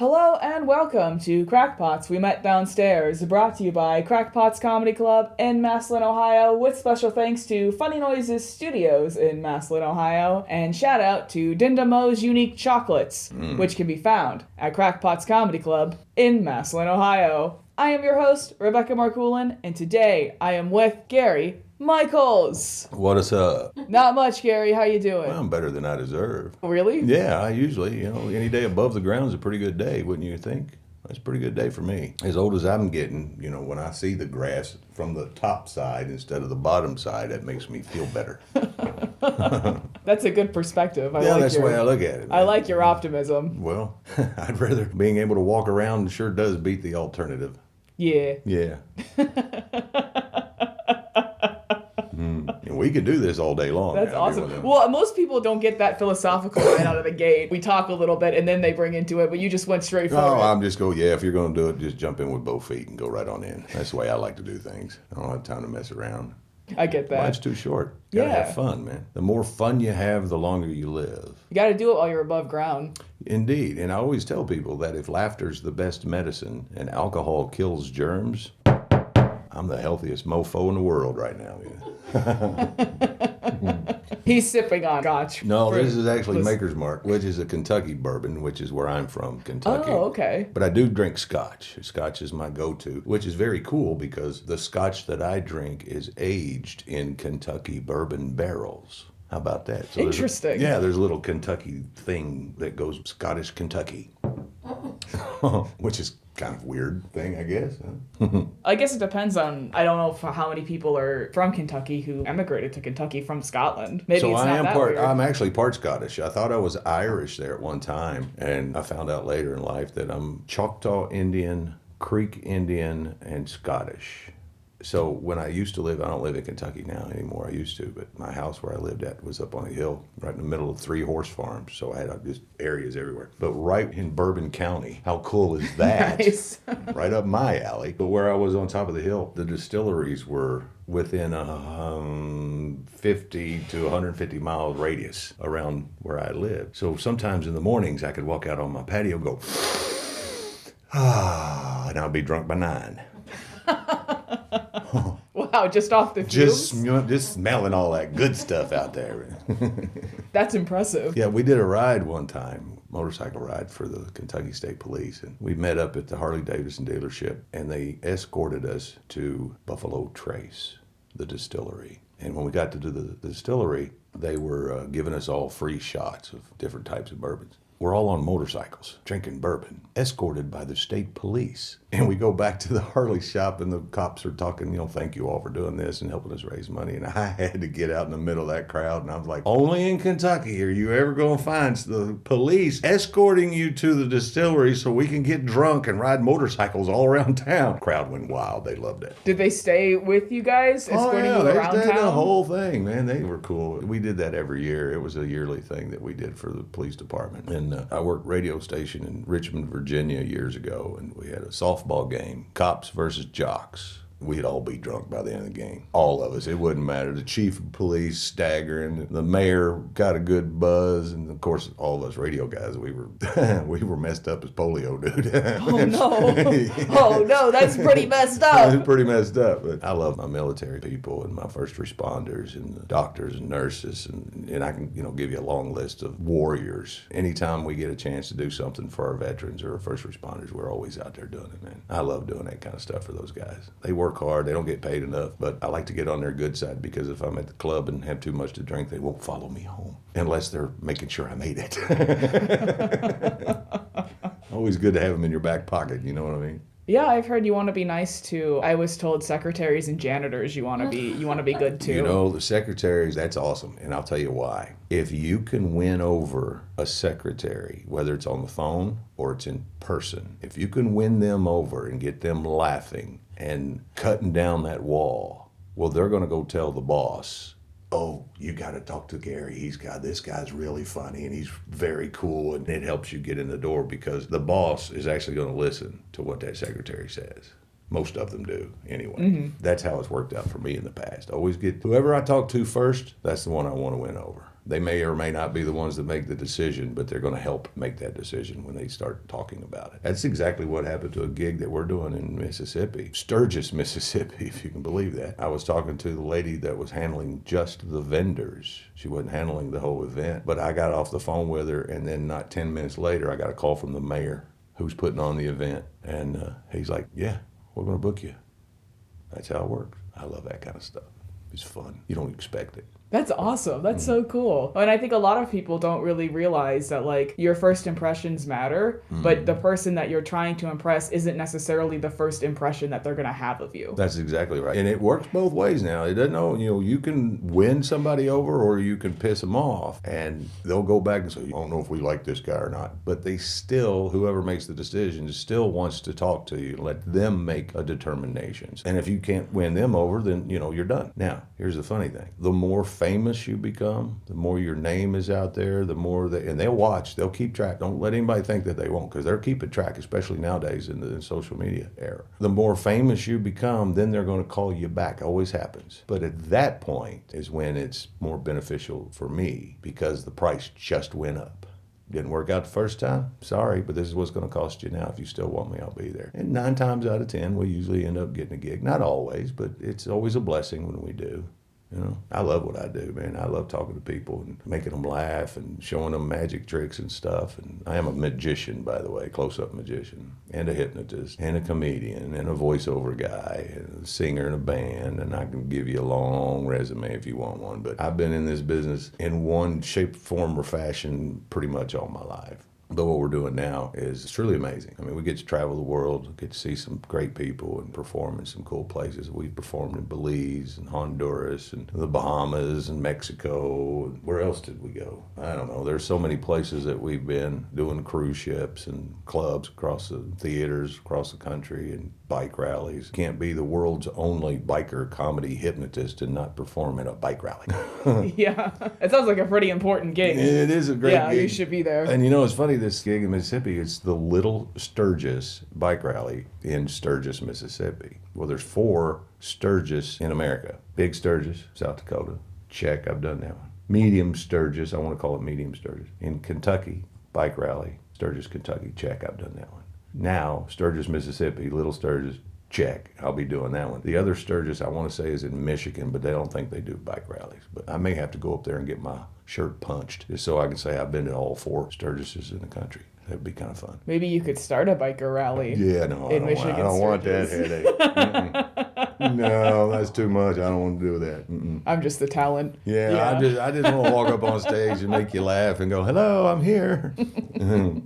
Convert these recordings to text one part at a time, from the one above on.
Hello and welcome to Krackpots. We met downstairs, brought to you by Krackpots Comedy Club in Massillon, Ohio, with special thanks to Funny Noises Studios in Massillon, Ohio, and shout out to Dinda Mo's Unique Chocolates, which can be found at Krackpots Comedy Club in Massillon, Ohio. I am your host, Rebecca Marcoulin, and today I am with Gary Michales. What is up? Not much, Gary. How you doing? Well, I'm better than I deserve. Really? Yeah, I usually, any day above the ground is a pretty good day, wouldn't you think? That's a pretty good day for me. As old as I'm getting, when I see the grass from the top side instead of the bottom side, that makes me feel better. That's a good perspective. That's the way I look at it. I like your optimism. Well, I'd rather being able to walk around sure does beat the alternative. Yeah. Yeah. And we could do this all day long. That's awesome. Well, most people don't get that philosophical right out of the gate. We talk a little bit and then they bring into it, but you just went straight for it. I'm just if you're going to do it, just jump in with both feet and go right on in. That's the way I like to do things. I don't have time to mess around. I get that. Life's too short. You gotta have fun, man. The more fun you have, the longer you live. You gotta do it while you're above ground. Indeed. And I always tell people that if laughter's the best medicine and alcohol kills germs, I'm the healthiest mofo in the world right now. He's sipping on scotch. No, this is actually Maker's Mark, which is a Kentucky bourbon, which is where I'm from, Kentucky. Oh, okay. But I do drink scotch. Scotch is my go-to, which is very cool because the scotch that I drink is aged in Kentucky bourbon barrels. How about that? So interesting. There's a little Kentucky thing that goes Scottish Kentucky, which is kind of weird thing, I guess. I guess it depends on, I don't know how many people are from Kentucky who emigrated to Kentucky from Scotland. Maybe so it's not that weird. I'm actually part Scottish. I thought I was Irish there at one time, and I found out later in life that I'm Choctaw Indian, Creek Indian, and Scottish. So when I used to live, I don't live in Kentucky now anymore. I used to, but my house where I lived at was up on a hill right in the middle of 3 horse farms. So I had just areas everywhere. But right in Bourbon County, how cool is that? Nice. Right up my alley. But where I was on top of the hill, the distilleries were within a 50 to 150 mile radius around where I lived. So sometimes in the mornings, I could walk out on my patio and go, and I'll be drunk by 9. Wow, just off the fumes? Just smelling all that good stuff out there. That's impressive. Yeah, we did a ride one time, motorcycle ride for the Kentucky State Police, and we met up at the Harley-Davidson dealership, and they escorted us to Buffalo Trace, the distillery. And when we got to the distillery, they were giving us all free shots of different types of bourbons. We're all on motorcycles, drinking bourbon, escorted by the state police. And we go back to the Harley shop, and the cops are talking, thank you all for doing this and helping us raise money. And I had to get out in the middle of that crowd, and I was like, only in Kentucky are you ever going to find the police escorting you to the distillery so we can get drunk and ride motorcycles all around town. Crowd went wild. They loved it. Did they stay with you guys, escorting you around they did town? the whole thing, man. They were cool. We did that every year. It was a yearly thing that we did for the police department. And I worked radio station in Richmond, Virginia years ago, and we had a softball game, cops versus jocks. We'd all be drunk by the end of the game. All of us. It wouldn't matter. The chief of police staggering, the mayor got a good buzz, and of course, all of us radio guys, we were messed up as polio, dude. Oh no! Oh no, that's pretty messed up. It's pretty messed up. But I love my military people and my first responders and the doctors and nurses, and I can give you a long list of warriors. Anytime we get a chance to do something for our veterans or our first responders, we're always out there doing it, man. I love doing that kind of stuff for those guys. They work hard. They don't get paid enough, but I like to get on their good side because if I'm at the club and have too much to drink, they won't follow me home unless they're making sure I made it. Always good to have them in your back pocket, you know what I mean? Yeah, I've heard you want to be nice to, I was told, secretaries and janitors. You want to be good too. The secretaries, that's awesome, and I'll tell you why. If you can win over a secretary, whether it's on the phone or it's in person, if you can win them over and get them laughing and cutting down that wall, well, they're going to go tell the boss, oh, you got to talk to Gary. This guy's really funny and he's very cool, and it helps you get in the door because the boss is actually going to listen to what that secretary says. Most of them do, anyway. Mm-hmm. That's how it's worked out for me in the past. Always get whoever I talk to first, that's the one I want to win over. They may or may not be the ones that make the decision, but they're going to help make that decision when they start talking about it. That's exactly what happened to a gig that we're doing in Mississippi, Sturgis, Mississippi, if you can believe that. I was talking to the lady that was handling just the vendors. She wasn't handling the whole event, but I got off the phone with her, and then not 10 minutes later, I got a call from the mayor who's putting on the event, and he's like, yeah, we're going to book you. That's how it works. I love that kind of stuff. It's fun. You don't expect it. That's awesome. That's so cool. And I think a lot of people don't really realize that, like, your first impressions matter, but the person that you're trying to impress isn't necessarily the first impression that they're going to have of you. That's exactly right. And it works both ways now. It doesn't know, you can win somebody over or you can piss them off, and they'll go back and say, I don't know if we like this guy or not. But they still, whoever makes the decision, still wants to talk to you. Let them make a determination. And if you can't win them over, then, you're done. Now, here's the funny thing. The more famous you become, the more your name is out there, the more and they'll watch, they'll keep track. Don't let anybody think that they won't, because they're keeping track, especially nowadays in the social media era. The more famous you become, then they're going to call you back. Always happens. But at that point is when it's more beneficial for me, because the price just went up. Didn't work out the first time? Sorry, but this is what's going to cost you now. If you still want me, I'll be there. And 9 times out of 10, we usually end up getting a gig. Not always, but it's always a blessing when we do. I love what I do, man. I love talking to people and making them laugh and showing them magic tricks and stuff. And I am a magician, by the way, close-up magician, and a hypnotist, and a comedian, and a voiceover guy, and a singer in a band. And I can give you a long resume if you want one. But I've been in this business in one shape, form, or fashion pretty much all my life. But what we're doing now is truly amazing. I mean, we get to travel the world, get to see some great people and perform in some cool places. We've performed in Belize and Honduras and the Bahamas and Mexico. Where else did we go? I don't know. There's so many places that we've been doing cruise ships and clubs across the theaters, across the country, and bike rallies. Can't be the world's only biker comedy hypnotist and not perform at a bike rally. Yeah. It sounds like a pretty important gig. It is a great gig. Yeah, you should be there. And it's funny, this gig in Mississippi, it's the Little Sturgis bike rally in Sturgis, Mississippi. Well, there's 4 Sturgis in America. Big Sturgis, South Dakota. Check, I've done that one. Medium Sturgis, I want to call it Medium Sturgis. In Kentucky, bike rally, Sturgis, Kentucky. Check, I've done that one. Now, Sturgis, Mississippi, Little Sturgis. Check, I'll be doing that one. The other Sturgis, I want to say, is in Michigan, but they don't think they do bike rallies. But I may have to go up there and get my shirt punched just so I can say I've been to all 4 Sturgises in the country. That'd be kind of fun. Maybe you could start a biker rally. Yeah, no, I don't want that headache. No, that's too much. I don't want to do that. I'm just the talent. Yeah. I just want to walk up on stage and make you laugh and go, hello, I'm here.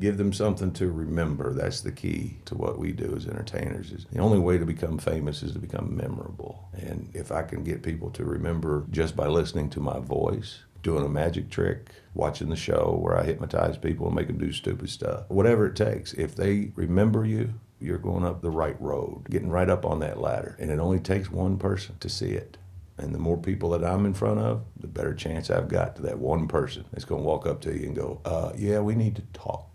Give them something to remember. That's the key to what we do as entertainers. Is the only way to become famous is to become memorable. And if I can get people to remember just by listening to my voice, doing a magic trick, watching the show where I hypnotize people and make them do stupid stuff. Whatever it takes. If they remember you, you're going up the right road, getting right up on that ladder. And it only takes one person to see it. And the more people that I'm in front of, the better chance I've got to that one person that's going to walk up to you and go, yeah, we need to talk.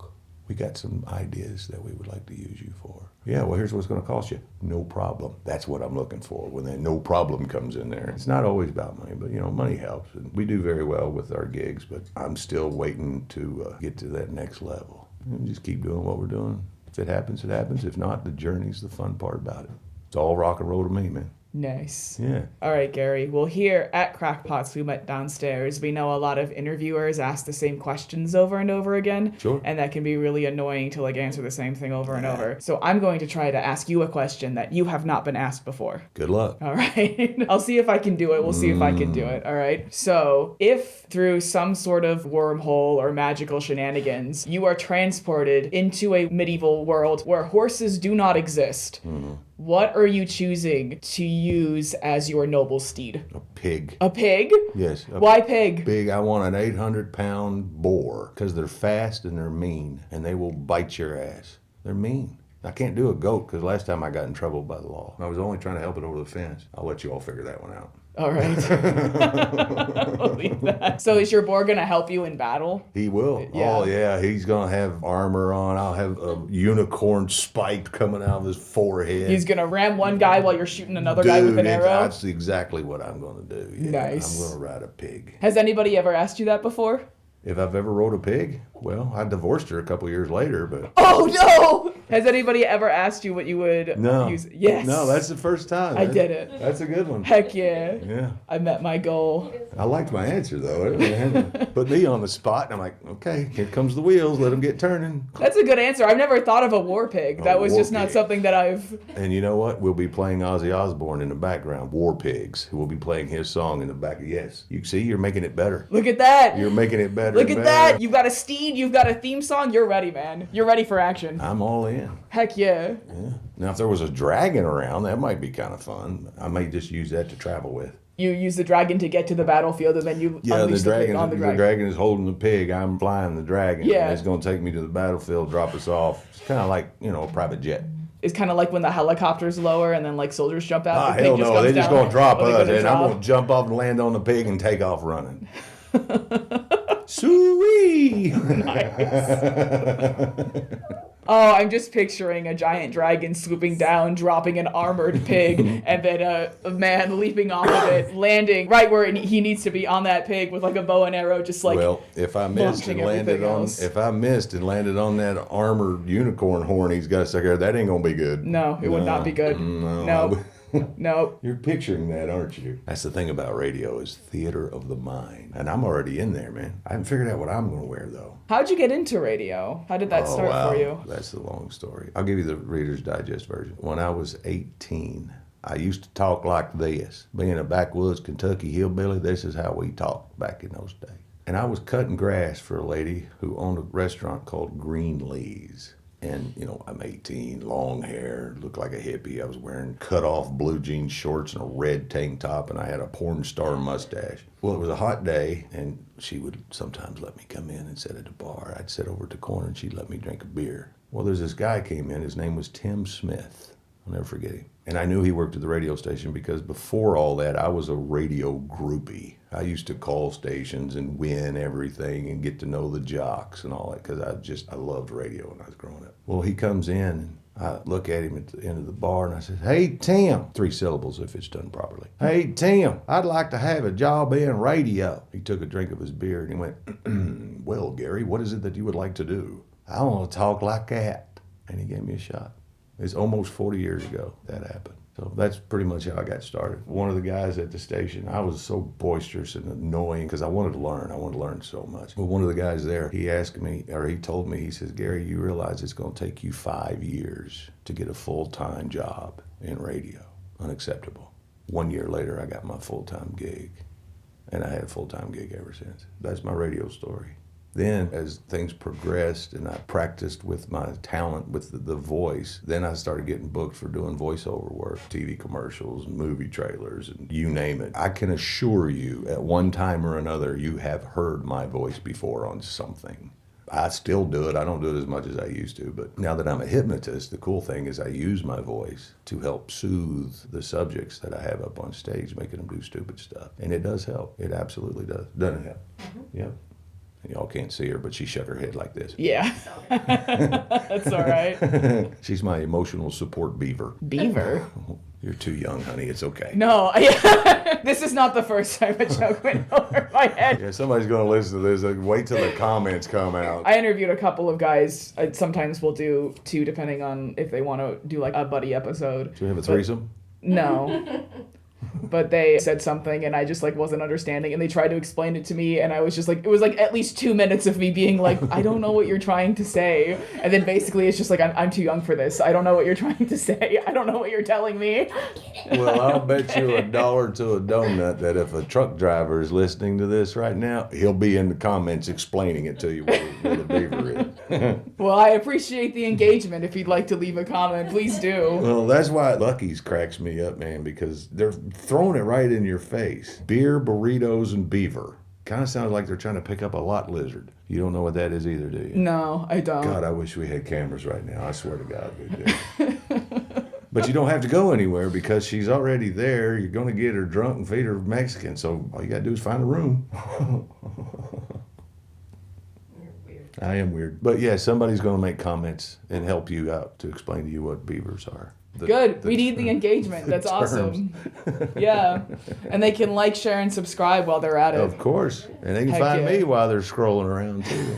We got some ideas that we would like to use you for. Yeah, well, here's what's going to cost you. No problem. That's what I'm looking for when that no problem comes in there. It's not always about money, but, money helps. And we do very well with our gigs, but I'm still waiting to get to that next level. And just keep doing what we're doing. If it happens, it happens. If not, the journey's the fun part about it. It's all rock and roll to me, man. Nice. Yeah. All right, Gary. Well, here at Krackpots, we met downstairs. We know a lot of interviewers ask the same questions over and over again. Sure. And that can be really annoying to answer the same thing over and over. So I'm going to try to ask you a question that you have not been asked before. Good luck. All right. I'll see if I can do it. We'll see if I can do it. All right. So if through some sort of wormhole or magical shenanigans, you are transported into a medieval world where horses do not exist, what are you choosing to use as your noble steed? A pig. A pig? Yes. Why pig? Pig. I want an 800-pound boar because they're fast and they're mean and they will bite your ass. They're mean. I can't do a goat because last time I got in trouble by the law. I was only trying to help it over the fence. I'll let you all figure that one out. All right. I'll leave that. So is your boar going to help you in battle? He will. Yeah. Oh, yeah. He's going to have armor on. I'll have a unicorn spike coming out of his forehead. He's going to ram one guy while you're shooting another guy with an arrow? That's exactly what I'm going to do. Yeah. Nice. I'm going to ride a pig. Has anybody ever asked you that before? If I've ever rode a pig? Well, I divorced her a couple years later, but... Oh, no! Has anybody ever asked you what you would use? Yes. No, that's the first time. I did it. That's a good one. Heck yeah. Yeah. I met my goal. I liked my answer, though. It put me on the spot, and I'm like, okay, here comes the wheels. Let them get turning. That's a good answer. I've never thought of a war pig. That was war just not pig. something that I've... And you know what? We'll be playing Ozzy Osbourne in the background, War Pigs, who will be playing his song in the back. Yes. You see, you're making it better. Look at that. You're making it better. Look and at better. that. You've got a steed. You've got a theme song. You're ready, man. You're ready for action. I'm all in. Heck yeah. Yeah. Now, if there was a dragon around, that might be kind of fun. I may just use that to travel with. You use the dragon to get to the battlefield, and then you unleash the pig on the dragon. The dragon is holding the pig. I'm flying the dragon. Yeah. And it's going to take me to the battlefield, drop us off. It's kind of like, a private jet. It's kind of like when the helicopter's lower and then like soldiers jump out. The pig Hell just no. comes They're just down. going to drop Oh, they're us, gonna and I'm drop. going to jump off and land on the pig and take off running. Soo-wee! Oh, I'm just picturing a giant dragon swooping down, dropping an armored pig, and then a man leaping off of it, landing right where he needs to be on that pig with like a bow and arrow, just like. Well, if I missed and landed on that armored unicorn horn he's got stuck there, that ain't gonna be good. No, it would not be good. No. No. You're picturing that, aren't you? That's the thing about radio is theater of the mind. And I'm already in there, man. I haven't figured out what I'm going to wear, though. How'd you get into radio? How did that start for you? That's the long story. I'll give you the Reader's Digest version. When I was 18, I used to talk like this. Being a backwoods Kentucky hillbilly, this is how we talked back in those days. And I was cutting grass for a lady who owned a restaurant called Greenlee's. And, I'm 18, long hair, looked like a hippie. I was wearing cut-off blue jean shorts and a red tank top, and I had a porn star mustache. Well, it was a hot day, and she would sometimes let me come in and sit at the bar. I'd sit over at the corner, and she'd let me drink a beer. Well, there's this guy came in. His name was Tim Smith. I'll never forget him. And I knew he worked at the radio station because before all that, I was a radio groupie. I used to call stations and win everything and get to know the jocks and all that because I loved radio when I was growing up. Well, he comes in and I look at him at the end of the bar and I said, "Hey, Tim," 3 syllables if it's done properly. "Hey, Tim, I'd like to have a job in radio." He took a drink of his beer and he went, "Well, Gary, what is it that you would like to do?" "I want to talk like that." And he gave me a shot. It's almost 40 years ago that happened. So that's pretty much how I got started. One of the guys at the station, I was so boisterous and annoying because I wanted to learn. I wanted to learn so much. But one of the guys there, he told me, he says, "Gary, you realize it's going to take you 5 years to get a full-time job in radio." Unacceptable. 1 year later, I got my full-time gig. And I had a full-time gig ever since. That's my radio story. Then, as things progressed and I practiced with my talent with the voice, then I started getting booked for doing voiceover work, TV commercials, and movie trailers, and you name it. I can assure you, at one time or another, you have heard my voice before on something. I still do it. I don't do it as much as I used to, but now that I'm a hypnotist, the cool thing is I use my voice to help soothe the subjects that I have up on stage, making them do stupid stuff. And it does help. It absolutely does. Doesn't it help? Mm-hmm. Yep. Y'all can't see her, but she shook her head like this. Yeah. That's all right. She's my emotional support beaver. Beaver? You're too young, honey. It's okay. No. This is not the first time a joke went over my head. Yeah, somebody's going to listen to this. Wait till the comments come out. I interviewed a couple of guys. Sometimes we'll do 2, depending on if they want to do like a buddy episode. Do we have a threesome? No. But they said something and I just like wasn't understanding and they tried to explain it to me and I was just like, it was like at least 2 minutes of me being like, I don't know what you're trying to say. And then basically it's just like, I'm too young for this. I don't know what you're trying to say. I don't know what you're telling me. Well, I'll bet you $1 to a donut that if a truck driver is listening to this right now, he'll be in the comments explaining it to you what a beaver is. Well, I appreciate the engagement. If you'd like to leave a comment, please do. Well, that's why Lucky's cracks me up, man, because they're throwing it right in your face. Beer, burritos, and beaver. Kind of sounds like they're trying to pick up a lot lizard. You don't know what that is either, do you? No, I don't. God, I wish we had cameras right now. I swear to God we do. But you don't have to go anywhere because she's already there. You're going to get her drunk and feed her Mexican. So all you got to do is find a room. You're weird. I am weird. But yeah, somebody's going to make comments and help you out to explain to you what beavers are. Good. We need the engagement. That's awesome. Yeah. And they can like, share, and subscribe while they're at it. Of course. And they can Heck find yeah. me while they're scrolling around too.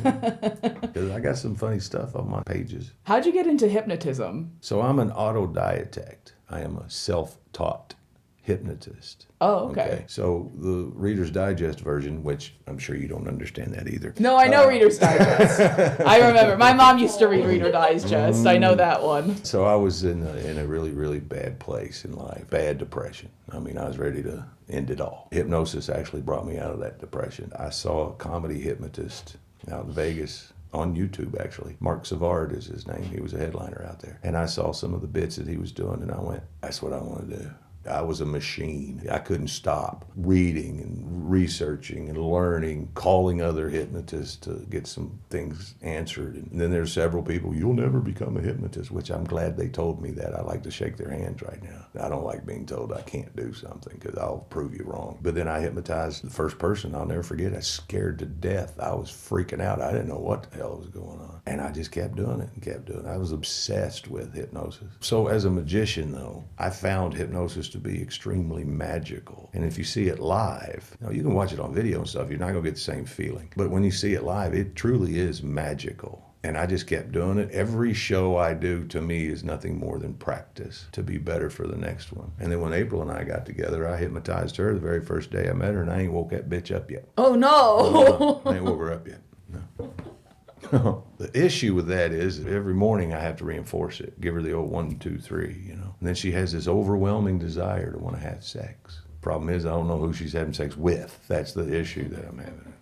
Because I got some funny stuff on my pages. How'd you get into hypnotism? So I'm an autodidact. I am a self-taught hypnotist. Oh, okay. So the Reader's Digest version, which I'm sure you don't understand that either. No, I know Reader's Digest. I remember. My mom used to read Reader's Digest. I know that one. So I was in a really, really bad place in life. Bad depression. I mean, I was ready to end it all. Hypnosis actually brought me out of that depression. I saw a comedy hypnotist out in Vegas. On YouTube, actually. Mark Savard is his name. He was a headliner out there. And I saw some of the bits that he was doing, and I went, that's what I want to do. I was a machine. I couldn't stop reading and researching and learning, calling other hypnotists to get some things answered. And then there's several people, you'll never become a hypnotist, which I'm glad they told me that. I like to shake their hands right now. I don't like being told I can't do something because I'll prove you wrong. But then I hypnotized the first person. I'll never forget. I was scared to death. I was freaking out. I didn't know what the hell was going on. And I just kept doing it and kept doing it. I was obsessed with hypnosis. So as a magician, though, I found hypnosis to be extremely magical. And if you see it live, now you can watch it on video and stuff, you're not going to get the same feeling. But when you see it live, it truly is magical. And I just kept doing it. Every show I do, to me, is nothing more than practice to be better for the next one. And then when April and I got together, I hypnotized her the very first day I met her, and I ain't woke that bitch up yet. Oh, no. I ain't woke her up yet. No. The issue with that is every morning I have to reinforce it, give her the old 1, 2, 3, you know. And then she has this overwhelming desire to want to have sex. Problem is, I don't know who she's having sex with. That's the issue that I'm having.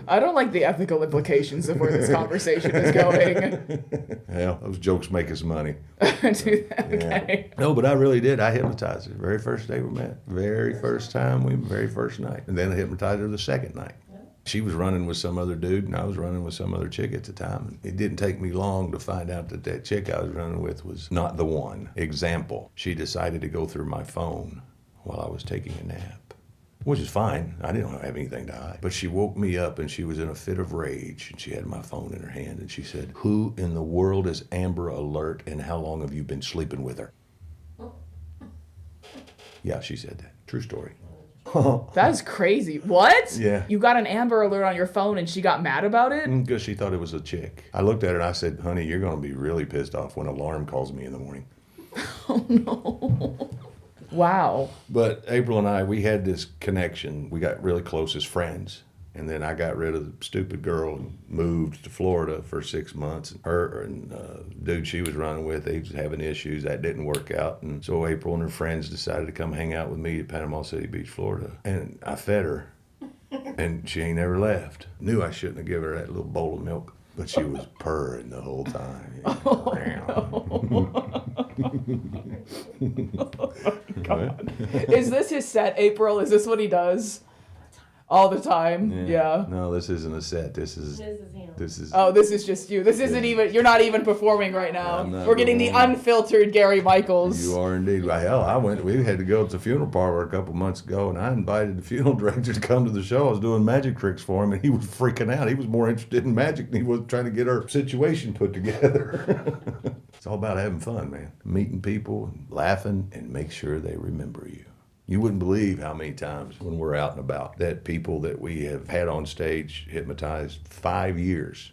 I don't like the ethical implications of where this conversation is going. Well, those jokes make us money. Okay. No, but I really did. I hypnotized her the very first day we met. Very first time, very first night. And then I hypnotized her the second night. She was running with some other dude, and I was running with some other chick at the time. It didn't take me long to find out that that chick I was running with was not the one. Example, she decided to go through my phone while I was taking a nap, which is fine. I didn't have anything to hide. But she woke me up, and she was in a fit of rage, and she had my phone in her hand, and she said, "Who in the world is Amber Alert, and how long have you been sleeping with her?" Yeah, she said that. True story. That is crazy. What? Yeah. You got an Amber Alert on your phone and she got mad about it? Because she thought it was a chick. I looked at her and I said, "Honey, you're going to be really pissed off when alarm calls me in the morning." Oh, no. Wow. But April and I, we had this connection. We got really close as friends. And then I got rid of the stupid girl and moved to Florida for 6 months. Her and dude she was running with, they was having issues. That didn't work out. And so April and her friends decided to come hang out with me at Panama City Beach, Florida. And I fed her. And she ain't never left. Knew I shouldn't have given her that little bowl of milk. But she was purring the whole time. God. Is this his set, April? Is this what he does? All the time? Yeah. No, this isn't a set. This is him. this is Oh, this is just you. This isn't even, you're not even performing right now. I'm not We're getting the performing. unfiltered Gary Michaels. You are indeed. Well, hell, we had to go to the funeral parlor a couple months ago, and I invited the funeral director to come to the show. I was doing magic tricks for him, and he was freaking out. He was more interested in magic than he was trying to get our situation put together. It's all about having fun, man. Meeting people, and laughing, and make sure they remember you. You wouldn't believe how many times when we're out and about that people that we have had on stage hypnotized 5 years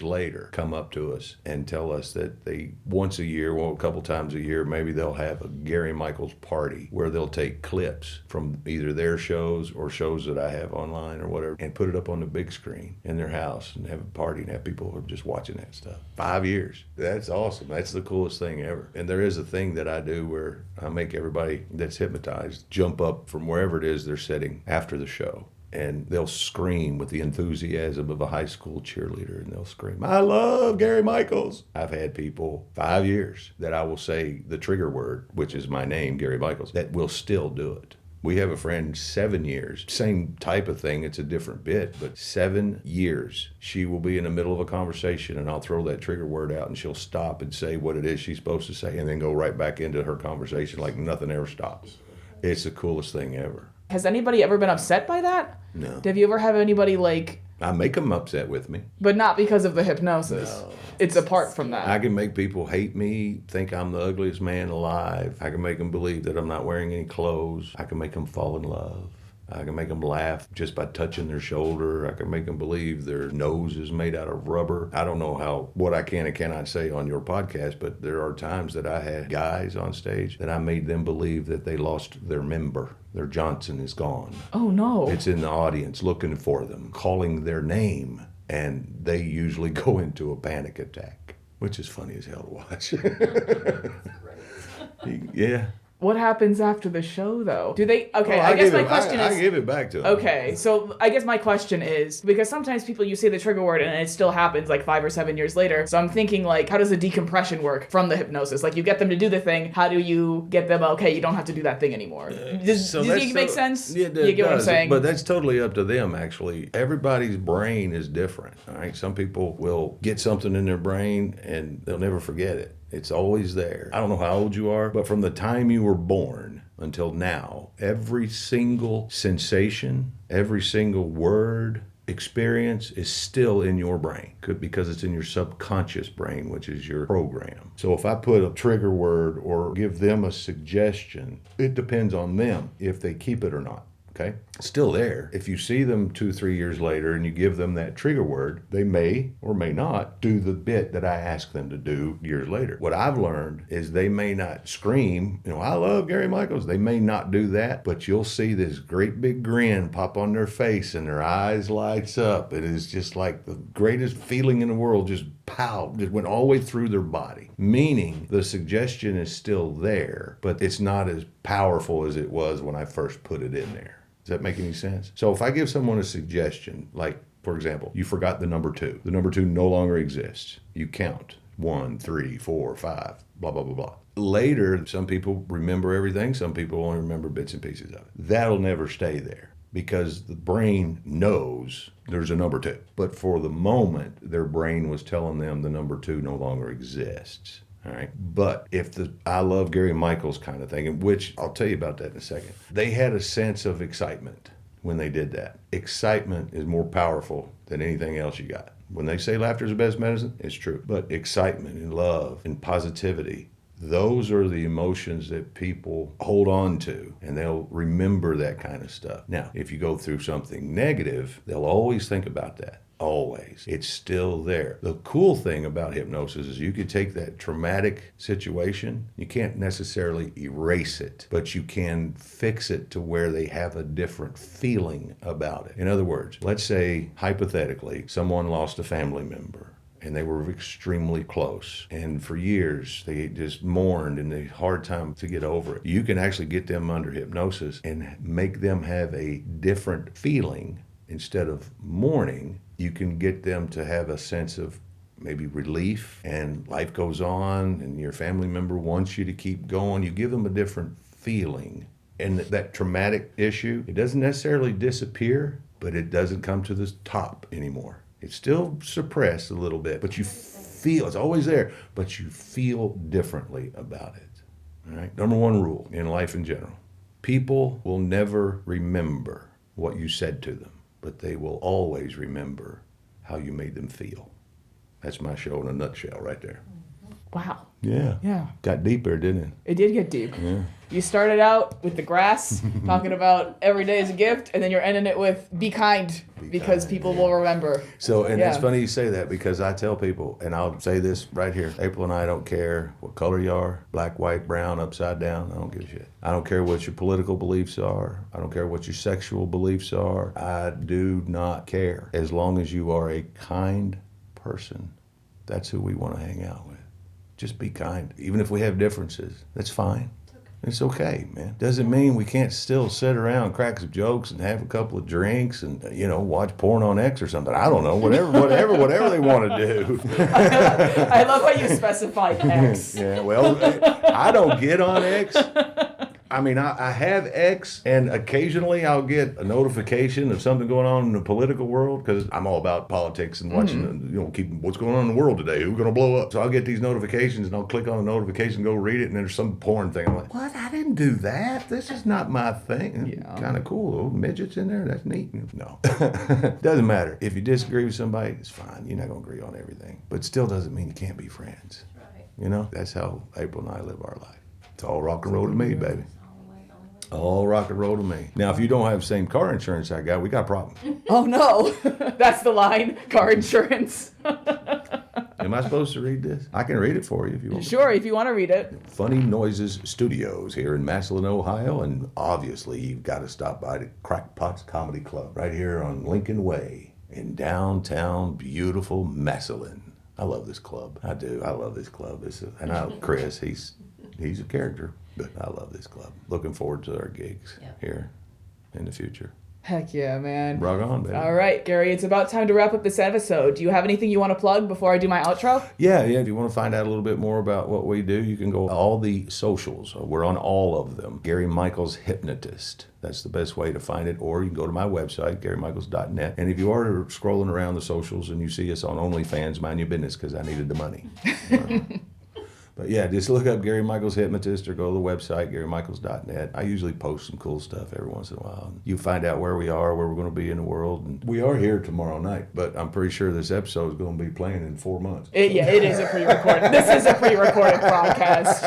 later come up to us and tell us that they once a year, well, a couple times a year, maybe they'll have a Gary Michaels party where they'll take clips from either their shows or shows that I have online or whatever and put it up on the big screen in their house and have a party and have people who are just watching that stuff. 5 years. That's awesome. That's the coolest thing ever. And there is a thing that I do where I make everybody that's hypnotized jump up from wherever it is they're sitting after the show. And they'll scream with the enthusiasm of a high school cheerleader, and they'll scream, "I love Gary Michaels." I've had people 5 years that I will say the trigger word, which is my name, Gary Michaels, that will still do it. We have a friend, 7 years. Same type of thing. It's a different bit, but 7 years. She will be in the middle of a conversation and I'll throw that trigger word out and she'll stop and say what it is she's supposed to say and then go right back into her conversation like nothing ever stops. It's the coolest thing ever. Has anybody ever been upset by that? No. Have you ever have anybody like... I make them upset with me. But not because of the hypnosis. No. It's apart from that. I can make people hate me, think I'm the ugliest man alive. I can make them believe that I'm not wearing any clothes. I can make them fall in love. I can make them laugh just by touching their shoulder. I can make them believe their nose is made out of rubber. I don't know what I can and cannot say on your podcast, but there are times that I had guys on stage that I made them believe that they lost their member. Their Johnson is gone. Oh, no. It's in the audience looking for them, calling their name, and they usually go into a panic attack, which is funny as hell to watch. Yeah. What happens after the show, though? Do they... Okay, Well, I guess my question is... I give it back to them. Okay, so I guess my question is, because sometimes you say the trigger word and it still happens like 5 or 7 years later. So I'm thinking like, how does the decompression work from the hypnosis? Like you get them to do the thing. How do you get them, okay, you don't have to do that thing anymore? Does it make sense? Yeah, you get what I'm saying? But that's totally up to them, actually. Everybody's brain is different, all right? Some people will get something in their brain and they'll never forget it. It's always there. I don't know how old you are, but from the time you were born until now, every single sensation, every single word, experience is still in your brain because it's in your subconscious brain, which is your program. So if I put a trigger word or give them a suggestion, it depends on them if they keep it or not. Okay? Still there. If you see them 2-3 years later and you give them that trigger word, they may or may not do the bit that I asked them to do years later. What I've learned is they may not scream, I love Gary Michaels. They may not do that, but you'll see this great big grin pop on their face and their eyes lights up. It is just like the greatest feeling in the world, just pow, just went all the way through their body. Meaning the suggestion is still there, but it's not as powerful as it was when I first put it in there. Does that make any sense? So if I give someone a suggestion, like, for example, you forgot the number 2. The number 2 no longer exists. You count 1, 3, 4, 5, blah, blah, blah, blah. Later, some people remember everything. Some people only remember bits and pieces of it. That'll never stay there because the brain knows there's a number 2. But for the moment, their brain was telling them the number 2 no longer exists. All right. But if the I love Gary Michaels kind of thing, which I'll tell you about that in a second, they had a sense of excitement when they did that. Excitement is more powerful than anything else you got. When they say laughter is the best medicine, it's true. But excitement and love and positivity, those are the emotions that people hold on to, and they'll remember that kind of stuff. Now, if you go through something negative, they'll always think about that. Always. It's still there. The cool thing about hypnosis is you could take that traumatic situation, you can't necessarily erase it, but you can fix it to where they have a different feeling about it. In other words, let's say, hypothetically, someone lost a family member and they were extremely close. And for years, they just mourned and they had a hard time to get over it. You can actually get them under hypnosis and make them have a different feeling. Instead of mourning, you can get them to have a sense of maybe relief, and life goes on and your family member wants you to keep going. You give them a different feeling. And that traumatic issue, it doesn't necessarily disappear, but it doesn't come to the top anymore. It's still suppressed a little bit, but you feel, it's always there, but you feel differently about it. All right? Number 1 rule in life in general. People will never remember what you said to them, but they will always remember how you made them feel. That's my show in a nutshell right there. Wow. Yeah. Yeah. Got deep there, didn't it? It did get deep. Yeah. You started out with the grass, talking about every day is a gift, and then you're ending it with be kind, because people will remember. So, and Yeah. it's funny you say that because I tell people, and I'll say this right here, April and I don't care what color you are, black, white, brown, upside down, I don't give a shit. I don't care what your political beliefs are. I don't care what your sexual beliefs are. I do not care. As long as you are a kind person, that's who we want to hang out with. Just be kind. Even if we have differences, that's fine. It's okay, man. Doesn't mean we can't still sit around, crack some jokes, and have a couple of drinks, and watch porn on X or something. I don't know, whatever they want to do. I love how you specified X. Yeah, well, I don't get on X. I mean, I have X, and occasionally I'll get a notification of something going on in the political world because I'm all about politics and watching, keep what's going on in the world today. Who's going to blow up? So I'll get these notifications, and I'll click on the notification, go read it, and there's some porn thing. I'm like, what? I didn't do that. This is not my thing. Yeah. Kind of cool. Oh, midgets in there. That's neat. No, doesn't matter. If you disagree with somebody, it's fine. You're not going to agree on everything, but still doesn't mean you can't be friends. Right. That's how April and I live our life. It's all rock and roll to me, baby. All rock and roll to me. Now, if you don't have the same car insurance I got, we got a problem. Oh, no. That's the line. Car insurance. Am I supposed to read this? I can read it for you if you want. Sure, if you want to read it. Funny Noises Studios here in Massillon, Ohio. And obviously, you've got to stop by the Krackpots Comedy Club right here on Lincoln Way in downtown, beautiful Massillon. I love this club. I do. I love this club. Chris, he's a character. But I love this club. Looking forward to our gigs here in the future. Heck yeah, man. Rock on, baby. All right, Gary, it's about time to wrap up this episode. Do you have anything you want to plug before I do my outro? Yeah. If you want to find out a little bit more about what we do, you can go to all the socials. We're on all of them. Gary Michaels Hypnotist. That's the best way to find it. Or you can go to my website, GaryMichaels.net. And if you are scrolling around the socials and you see us on OnlyFans, mind your business because I needed the money. But yeah, just look up Gary Michaels Hypnotist or go to the website, GaryMichaels.net. I usually post some cool stuff every once in a while. You find out where we are, where we're going to be in the world. And we are here tomorrow night, but I'm pretty sure this episode is going to be playing in 4 months. It is a pre-recorded. This is a pre-recorded broadcast.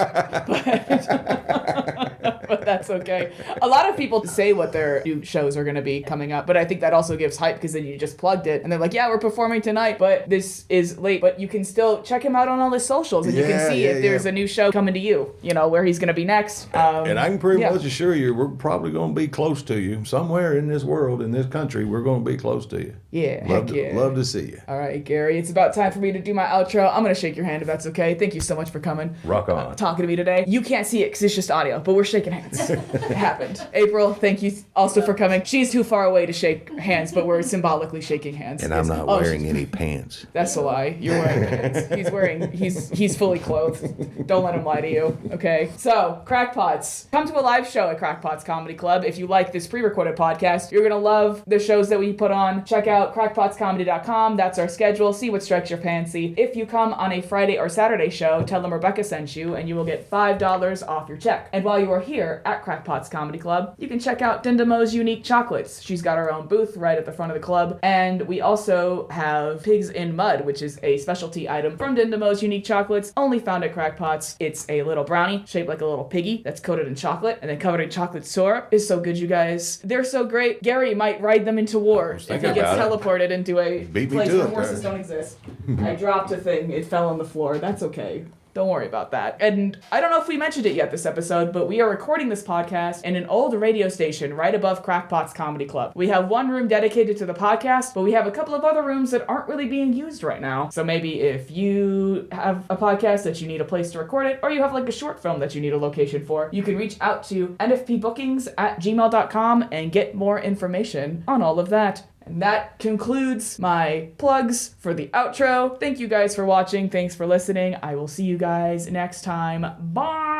But that's okay. A lot of people say what their new shows are going to be coming up, but I think that also gives hype because then you just plugged it and they're like, yeah, we're performing tonight, but this is late. But you can still check him out on all his socials and you can see if there's a new show coming to you, where he's going to be next. And I can pretty much assure you, we're probably going to be close to you. Somewhere in this world, in this country, we're going to be close to you. Yeah, love to see you. All right, Gary, it's about time for me to do my outro. I'm going to shake your hand if that's okay. Thank you so much for coming. Rock on. Talking to me today. You can't see it because it's just audio, but we're shaking hands. It happened. April, thank you also for coming. She's too far away to shake hands, but we're symbolically shaking hands. And I'm not wearing any pants. That's a lie. You're wearing pants. He's fully clothed. Don't let him lie to you, okay? So, Krackpots. Come to a live show at Krackpots Comedy Club. If you like this pre-recorded podcast, you're going to love the shows that we put on. Check out crackpotscomedy.com. That's our schedule. See what strikes your fancy. If you come on a Friday or Saturday show, tell them Rebecca sent you, and you will get $5 off your check. And while you are here at Krackpots Comedy Club, you can check out Dindamo's Unique Chocolates. She's got her own booth right at the front of the club. And we also have Pigs in Mud, which is a specialty item from Dindamo's Unique Chocolates, only found at Krackpots. It's a little brownie shaped like a little piggy that's coated in chocolate and then covered in chocolate syrup. It's so good, you guys. They're so great. Gary might ride them into war if he gets teleported into a place where horses don't exist. I dropped a thing. It fell on the floor. That's okay. Don't worry about that. And I don't know if we mentioned it yet this episode, but we are recording this podcast in an old radio station right above Krackpots Comedy Club. We have one room dedicated to the podcast, but we have a couple of other rooms that aren't really being used right now. So maybe if you have a podcast that you need a place to record it, or you have like a short film that you need a location for, you can reach out to nfpbookings@gmail.com and get more information on all of that. And that concludes my plugs for the outro. Thank you guys for watching. Thanks for listening. I will see you guys next time. Bye!